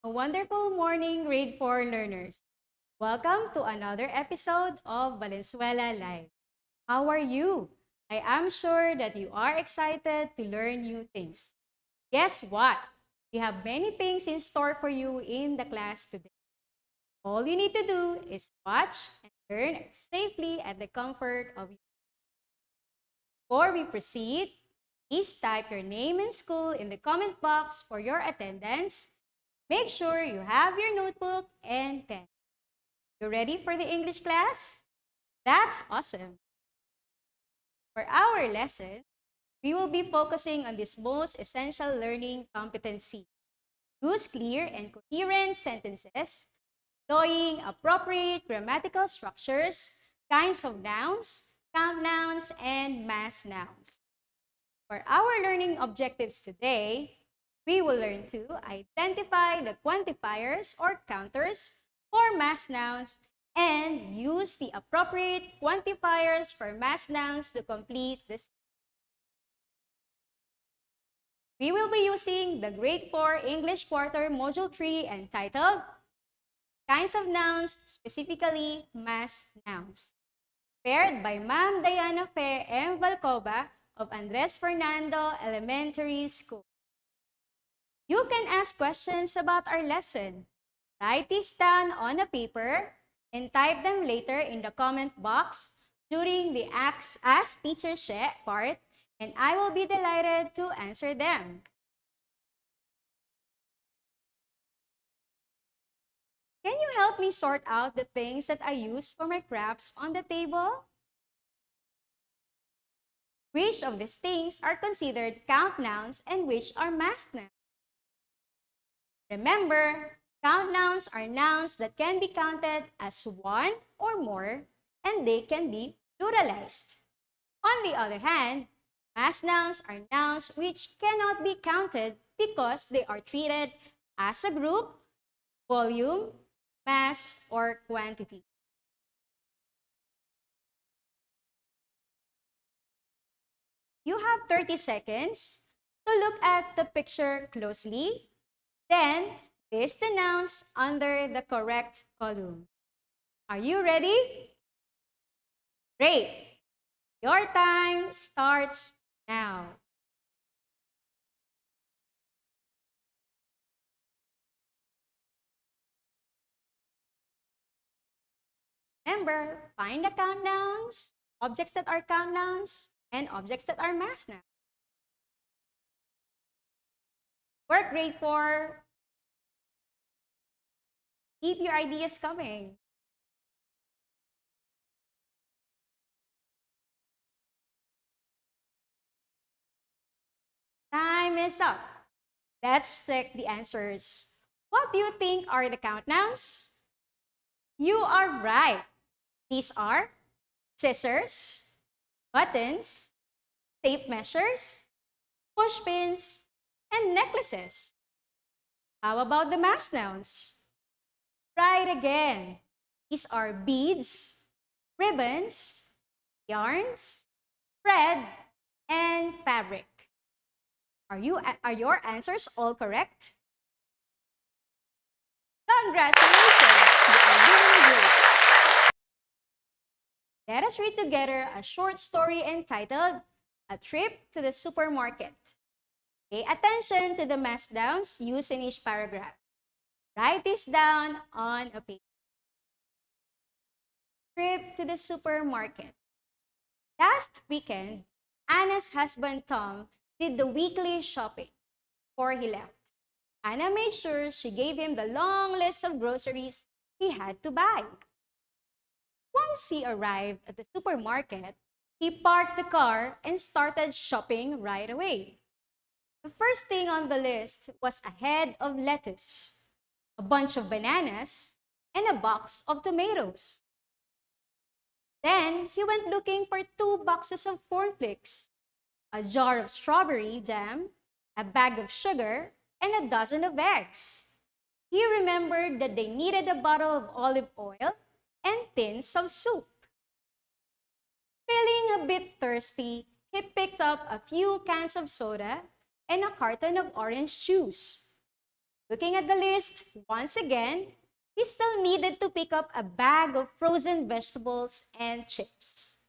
A wonderful morning, grade 4 learners. Welcome to another episode of Valenzuela Live. How are you? I am sure that you are excited to learn new things. Guess what? We have many things in store for you in the class today. All you need to do is watch and learn safely at the comfort of your home. Before we proceed, please type your name and school in the comment box for your attendance. Make sure you have your notebook and pen. You ready for the English class? That's awesome. For our lesson, we will be focusing on this most essential learning competency. Use clear and coherent sentences, employing appropriate grammatical structures, kinds of nouns, count nouns, and mass nouns. For our learning objectives today, we will learn to identify the quantifiers or counters for mass nouns and use the appropriate quantifiers for mass nouns to complete this. We will be using the Grade 4 English Quarter Module 3 entitled Kinds of Nouns, specifically Mass Nouns, prepared by Ma'am Diana Fe M. Valcoba of Andres Fernando Elementary School. You can ask questions about our lesson. Write these down on a paper and type them later in the comment box during the Ask Teacher part, and I will be delighted to answer them. Can you help me sort out the things that I use for my crafts on the table? Which of these things are considered count nouns and which are mass nouns? Remember, count nouns are nouns that can be counted as one or more, and they can be pluralized. On the other hand, mass nouns are nouns which cannot be counted because they are treated as a group, volume, mass, or quantity. You have 30 seconds to look at the picture closely. Then, list the nouns under the correct column. Are you ready? Great! Your time starts now. Remember, find the count nouns, objects that are count nouns, and objects that are mass nouns. Work grade 4. Keep your ideas coming. Time is up. Let's check the answers. What do you think are the count nouns? You are right. These are scissors, buttons, tape measures, push pins, and necklaces. How about the mass nouns? Right again. These are beads, ribbons, yarns, thread, and fabric. Are your answers all correct? Congratulations! You are doing great. Let us read together a short story entitled A Trip to the Supermarket. Pay attention to the mass nouns used in each paragraph. Write this down on a paper. Trip to the supermarket. Last weekend, Anna's husband Tom did the weekly shopping before he left. Anna made sure she gave him the long list of groceries he had to buy. Once he arrived at the supermarket, he parked the car and started shopping right away. The first thing on the list was a head of lettuce, a bunch of bananas, and a box of tomatoes. Then he went looking for 2 boxes of cornflakes, a jar of strawberry jam, a bag of sugar, and a dozen of eggs. He remembered that they needed a bottle of olive oil and tins of soup. Feeling a bit thirsty, he picked up a few cans of soda and a carton of orange juice. Looking at the list once again, he still needed to pick up a bag of frozen vegetables and chips.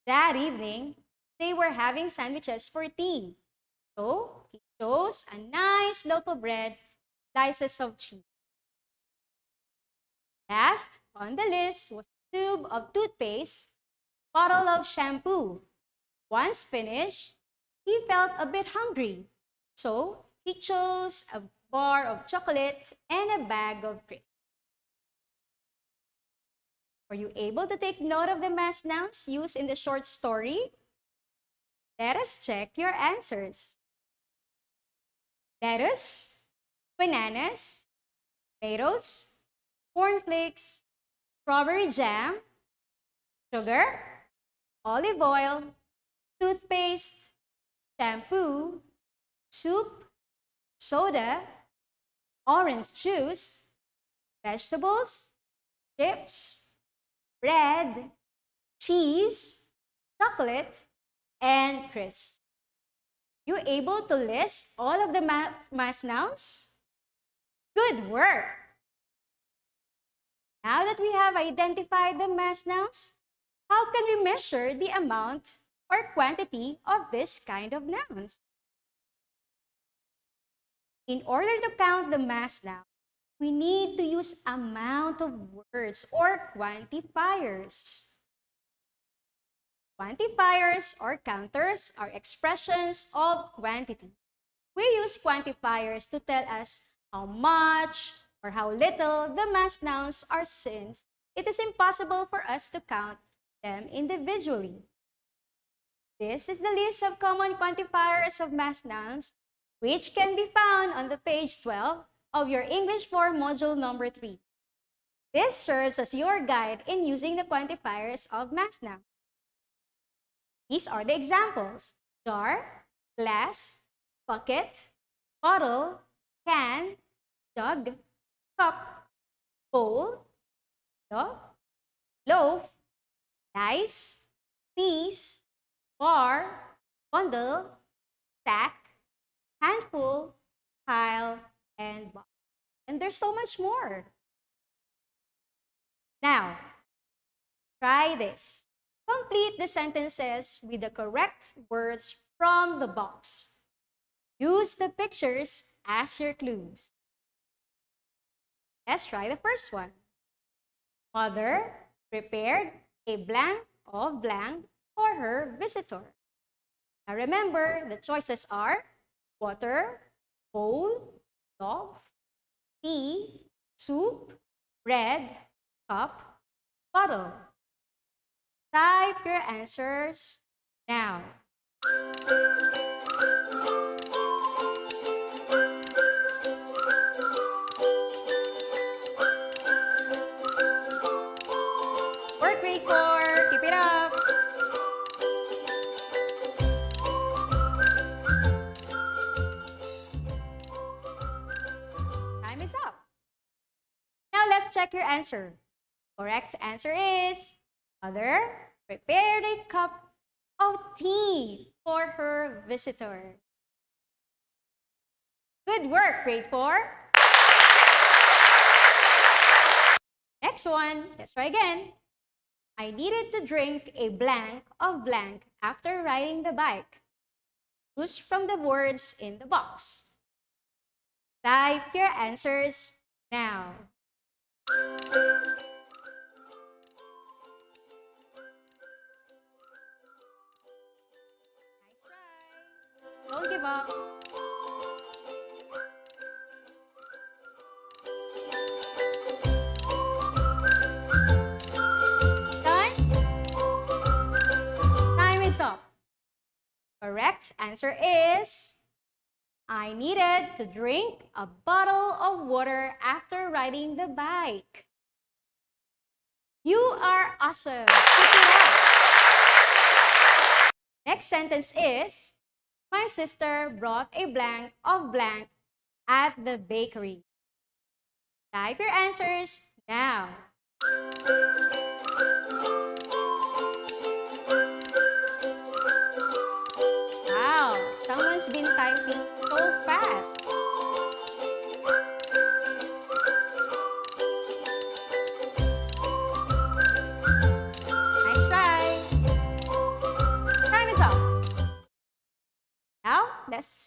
That evening, they were having sandwiches for tea. So he chose a nice loaf of bread, slices of cheese. Last on the list was a tube of toothpaste, bottle of shampoo. Once finished, he felt a bit hungry. So he chose a bar of chocolate and a bag of grapes. Were you able to take note of the mass nouns used in the short story? Let us check your answers. Lettuce, bananas, tomatoes, cornflakes, strawberry jam, sugar, olive oil, toothpaste, shampoo, soup, soda, orange juice, vegetables, chips, bread, cheese, chocolate, and crisps. You able to list all of the mass nouns? Good work! Now that we have identified the mass nouns, how can we measure the amount or quantity of this kind of nouns? In order to count the mass noun, we need to use amount of words or quantifiers. Quantifiers or counters are expressions of quantity. We use quantifiers to tell us how much or how little the mass nouns are, since it is impossible for us to count them individually. This is the list of common quantifiers of mass nouns, which can be found on the page 12 of your English 4 module number 3. This serves as your guide in using the quantifiers of mass nouns. These are the examples: jar, glass, bucket, bottle, can, jug, cup, bowl, loaf, dice, piece, bar, bundle, sack, handful, pile, and box. And there's so much more. Now, try this. Complete the sentences with the correct words from the box. Use the pictures as your clues. Let's try the first one. Mother prepared a blank of blank for her visitor. Now remember, the choices are water, bowl, loaf, tea, soup, bread, cup, bottle. Type your answers now. Work, grade 4. Keep it up. Time is up. Now let's check your answer. Correct answer is Mother prepared a cup of tea for her visitor. Good work, grade 4. Next one, let's try again. I needed to drink a blank of blank after riding the bike. Choose from the words in the box. Type your answers now. Don't give up. Done? Time is up. Correct answer is I needed to drink a bottle of water after riding the bike. You are awesome. Keep it up. Next sentence is my sister brought a blank of blank at the bakery. Type your answers now. Wow, someone's been typing so fast.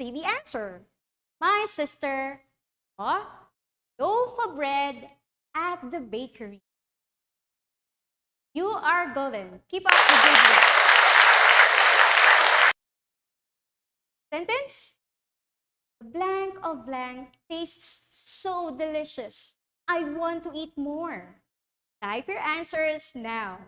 see the answer. My sister bought loaf of bread at the bakery. You are golden. Keep up the good work. Sentence? Blank of blank tastes so delicious. I want to eat more. Type your answers now.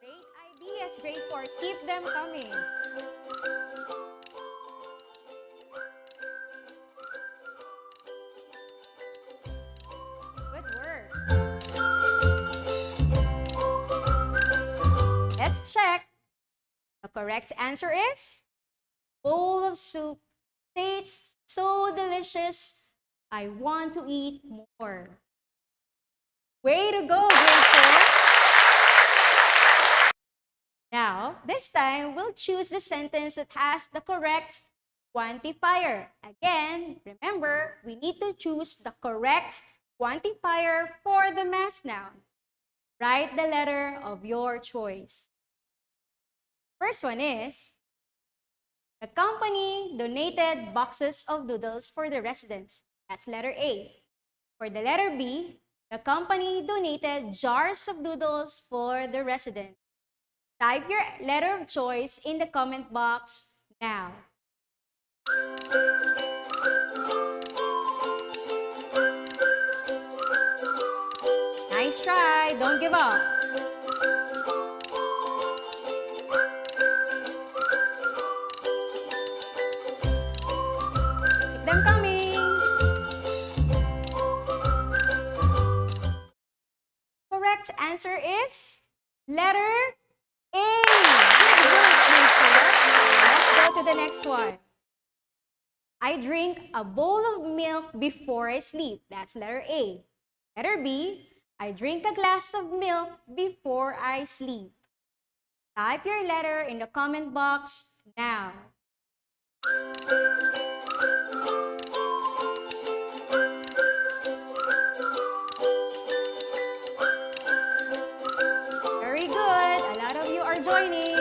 Great ideas, grade 4. Keep them coming. Good work. Let's check. The correct answer is bowl of soup tastes so delicious. I want to eat more. Way to go, grade 4. Now, this time, we'll choose the sentence that has the correct quantifier. Again, remember, we need to choose the correct quantifier for the mass noun. Write the letter of your choice. First one is, the company donated boxes of noodles for the residents. That's letter A. For the letter B, the company donated jars of noodles for the residents. Type your letter of choice in the comment box now. Nice try. Don't give up. Keep them coming. Correct answer is letter A. Let's go to the next one. I drink a bowl of milk before I sleep. That's letter A. Letter B, I drink a glass of milk before I sleep. Type your letter in the comment box now. Very good. A lot of you are joining.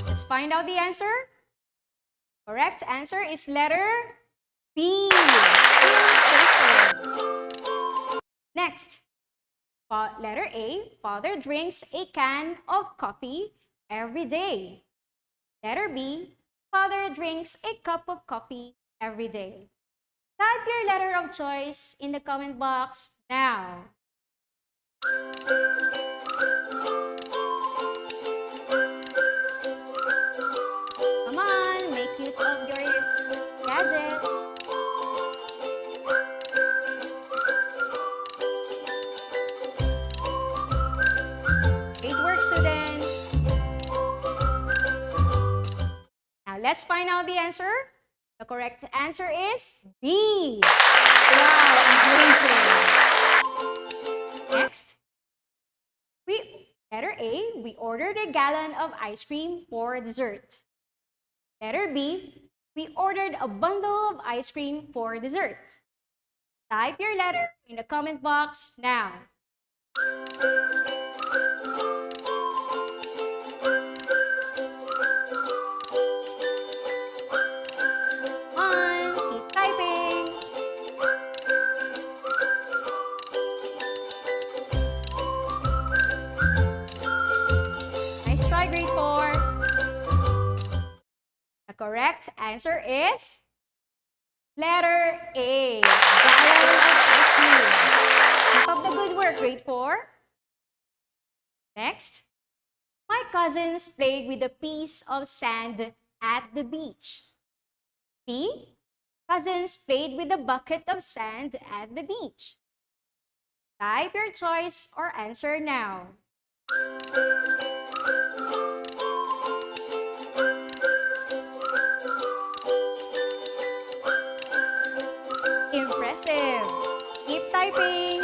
Let's find out the answer. Correct answer is letter B. Next, letter A, father drinks a can of coffee every day. Letter B, father drinks a cup of coffee every day. Type your letter of choice in the comment box now. Come on, make use of your gadgets. Great work, students. Now, let's find out the answer. The correct answer is B. Wow, amazing. Next, letter A, we ordered a gallon of ice cream for dessert. Letter B, we ordered a bundle of ice cream for dessert. Type your letter in the comment box now. Grade 4. The correct answer is letter A. Gallon of ice cream. Keep up the good work, grade 4. Next, my cousins played with a piece of sand at the beach. B, cousins played with a bucket of sand at the beach. Type your choice or answer now. Impressive. Keep typing.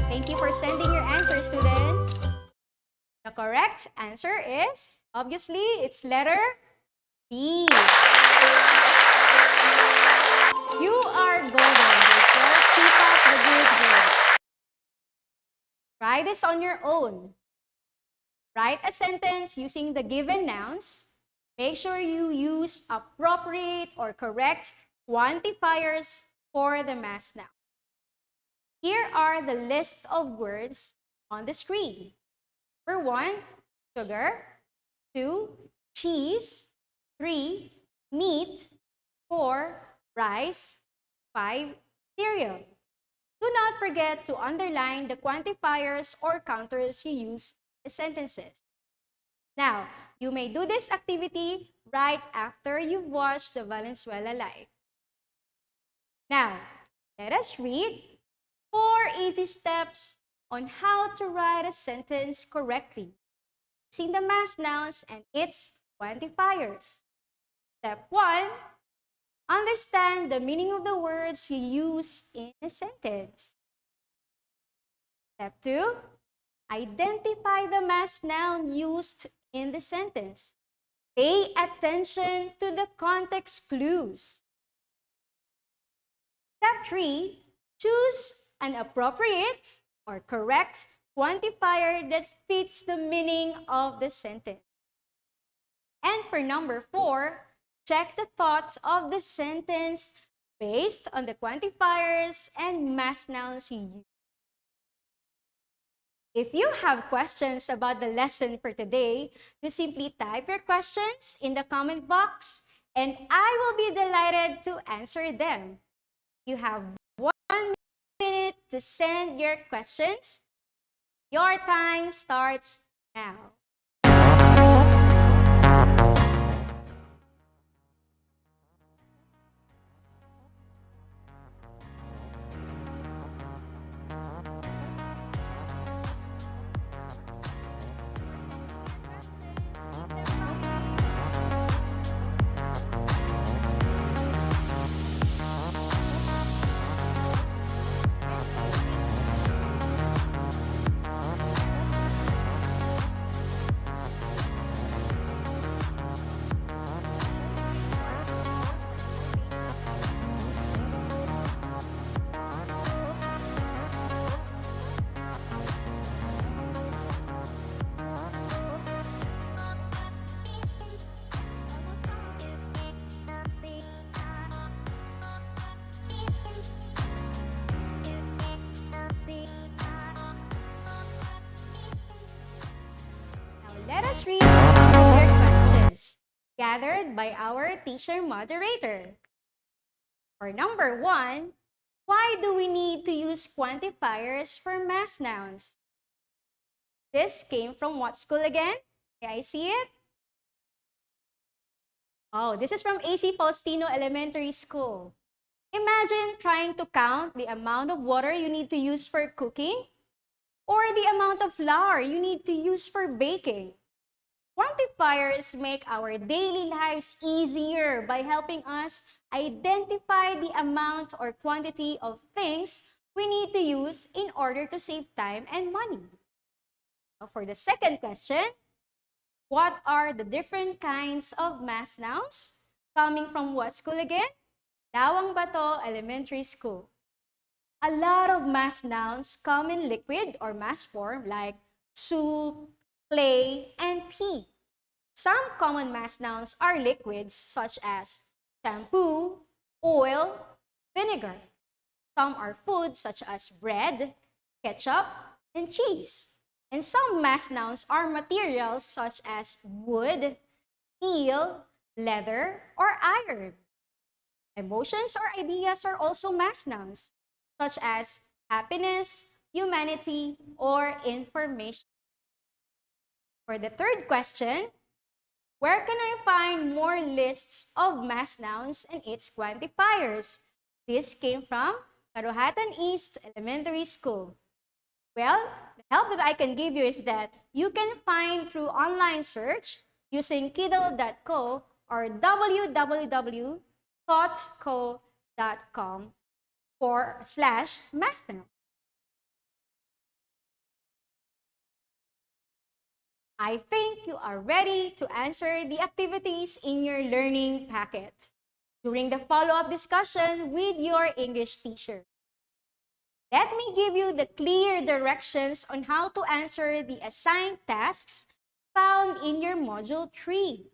Thank you for sending your answers, students. The correct answer is, obviously, it's letter B. You are golden, Rachel. Keep up the good work. Try this on your own. Write a sentence using the given nouns. Make sure you use appropriate or correct quantifiers for the mass noun. Here are the list of words on the screen. Number 1, sugar. 2, cheese. 3, meat. 4, rice. 5, cereal. Do not forget to underline the quantifiers or counters you use in the sentences. Now, you may do this activity right after you've watched the Valenzuela Live. Now, let us read 4 easy steps on how to write a sentence correctly using the mass nouns and its quantifiers. Step 1, understand the meaning of the words you use in a sentence. Step 2, identify the mass noun used in the sentence. Pay attention to the context clues. Step 3, choose an appropriate or correct quantifier that fits the meaning of the sentence. And for number 4, check the thoughts of the sentence based on the quantifiers and mass nouns you use. If you have questions about the lesson for today, you simply type your questions in the comment box and I will be delighted to answer them. You have 1 minute to send your questions. Your time starts now. Let us read some of your questions gathered by our teacher moderator. For number 1, why do we need to use quantifiers for mass nouns? This came from what school again? May I see it? Oh, this is from AC Faustino Elementary School. Imagine trying to count the amount of water you need to use for cooking or the amount of flour you need to use for baking. Quantifiers make our daily lives easier by helping us identify the amount or quantity of things we need to use in order to save time and money. Now for the second question, what are the different kinds of mass nouns? Coming from what school again? Lawang Bato Elementary School. A lot of mass nouns come in liquid or mass form like soup, clay, and tea. Some common mass nouns are liquids such as shampoo, oil, vinegar. Some are foods such as bread, ketchup, and cheese. And some mass nouns are materials such as wood, steel, leather, or iron. Emotions or ideas are also mass nouns such as happiness, humanity, or information. For the third question, where can I find more lists of mass nouns and its quantifiers? This came from Karuhatan East Elementary School. Well, the help that I can give you is that you can find through online search using Kiddle.co or www.thoughtco.com/mass nouns. I think you are ready to answer the activities in your learning packet during the follow-up discussion with your English teacher. Let me give you the clear directions on how to answer the assigned tasks found in your Module 3.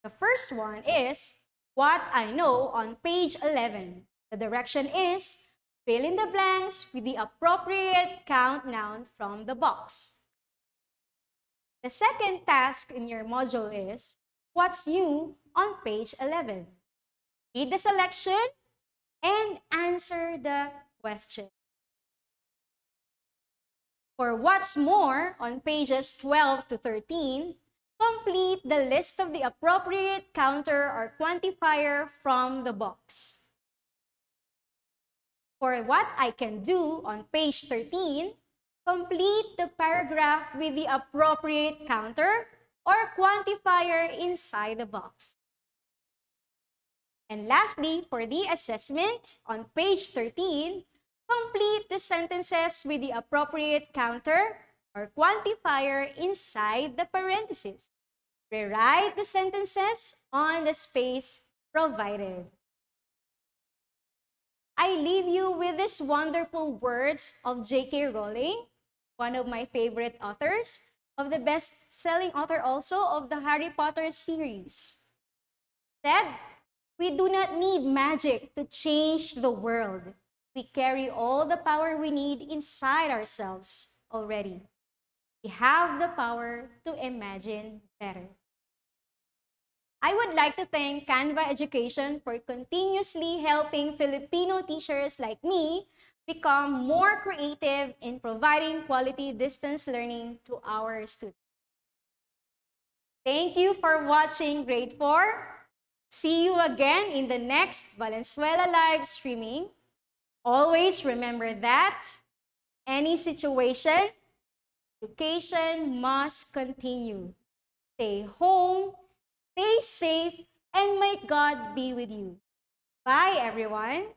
The first one is what I know on page 11. The direction is fill in the blanks with the appropriate count noun from the box. The second task in your module is what's new on page 11. Read the selection and answer the question. For what's more on pages 12 to 13, complete the list of the appropriate counter or quantifier from the box. For what I can do on page 13, complete the paragraph with the appropriate counter or quantifier inside the box. And lastly, for the assessment on page 13, complete the sentences with the appropriate counter or quantifier inside the parentheses. Rewrite the sentences on the space provided. I leave you with these wonderful words of J.K. Rowling, one of my favorite authors, of the best-selling author also of the Harry Potter series. Said, we do not need magic to change the world. We carry all the power we need inside ourselves already. We have the power to imagine better. I would like to thank Canva Education for continuously helping Filipino teachers like me become more creative in providing quality distance learning to our students. Thank you for watching Grade 4. See you again in the next Valenzuela live streaming. Always remember that any situation, education must continue. Stay home, stay safe, and may God be with you. Bye, everyone.